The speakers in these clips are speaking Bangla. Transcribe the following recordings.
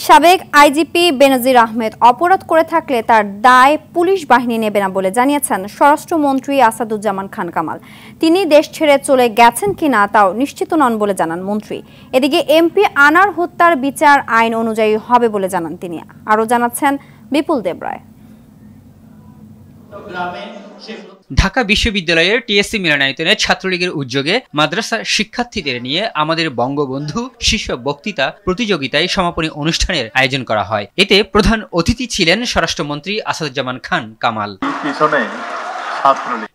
সাবেক আইজিপি বেনজির আহমেদ অপরাধ করে থাকলে তার দায় পুলিশ বাহিনী নেবে না বলে জানিয়েছেন স্বরাষ্ট্রমন্ত্রী আসাদুজ্জামান খান কামাল। তিনি দেশ ছেড়ে চলে গেছেন কিনা তাও নিশ্চিত নন বলে জানান মন্ত্রী। এদিকে এমপি আনার হত্যার বিচার আইন অনুযায়ী হবে বলে জানান তিনি। আরও জানাচ্ছেন বিপুল দেবরায়। ঢাকা বিশ্ববিদ্যালয়ের টিএসসি মিলনায়তনে ছাত্রলীগের উদ্যোগে মাদ্রাসার শিক্ষার্থীদের নিয়ে আমাদের বঙ্গবন্ধু শীর্ষক বক্তৃতা প্রতিযোগিতায় সমাপনী অনুষ্ঠানের আয়োজন করা হয়। এতে প্রধান অতিথি ছিলেন স্বরাষ্ট্রমন্ত্রী আসাদুজ্জামান খান কামাল।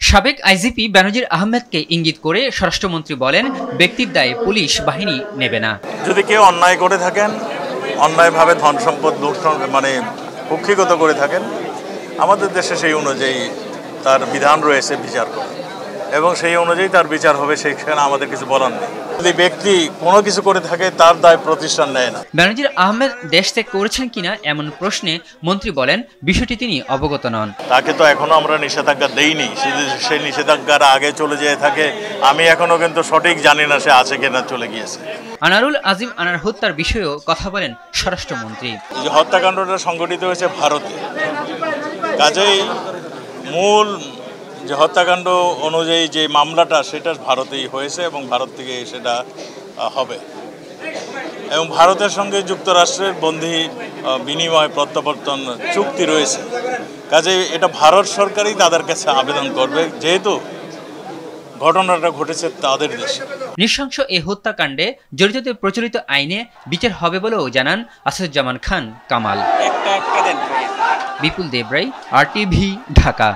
সাবেক আইজিপি বেনজির আহমেদকে ইঙ্গিত করে স্বরাষ্ট্রমন্ত্রী বলেন, ব্যক্তির দায়ে পুলিশ বাহিনী নেবে না। যদি কেউ অন্যায় করে থাকেন, অন্যায়ভাবে ধন সম্পদ কুক্ষিগত করে থাকেন, আমাদের দেশে সেই অনুযায়ী তার বিধান রয়েছে বিচার করা, এবং সেই অনুযায়ী তার বিচার হবে, সেখানে আমাদের কিছু বলার নেই। যদি ব্যক্তি কোনো কিছু করে থাকে তার দায় প্রতিষ্ঠান নেয় না। বেনজির আহমেদ দেশ ত্যাগ করেছেন কিনা এমন প্রশ্নে মন্ত্রী বলেন, বিষয়টি তিনি অবগত নন। তাকে তো এখনো আমরা নিষেধাজ্ঞা দেইনি, সেই নিষেধাজ্ঞার আগে চলে যেয়ে থাকে আমি এখনো কিন্তু সঠিক জানি না সে আছে কিনা চলে গিয়েছে। আনারুল আজিম আনার হত্যার বিষয়েও কথা বলেন স্বরাষ্ট্রমন্ত্রী। এই যে হত্যাকাণ্ডটা সংঘটিত হয়েছে ভারতে, কাজেই মূল যে হত্যাকাণ্ড অনুযায়ী যে মামলাটা সেটা ভারতেই হয়েছে এবং ভারত থেকে সেটা হবে, এবং ভারতের সঙ্গে যুক্তরাষ্ট্রের বন্দি বিনিময় প্রত্যাবর্তন চুক্তি রয়েছে। কাজেই এটা ভারত সরকারই তাদের কাছে আবেদন করবে, যেহেতু ঘটনাটা ঘটেছে তাদের দেশে। নৃশংস এই হত্যাকাণ্ডে জড়িতদের প্রচলিত আইনে বিচার হবে বলেও জানান আসাদুজ্জামান খান কামাল। বিপুল দেবরায়, RTV, ঢাকা।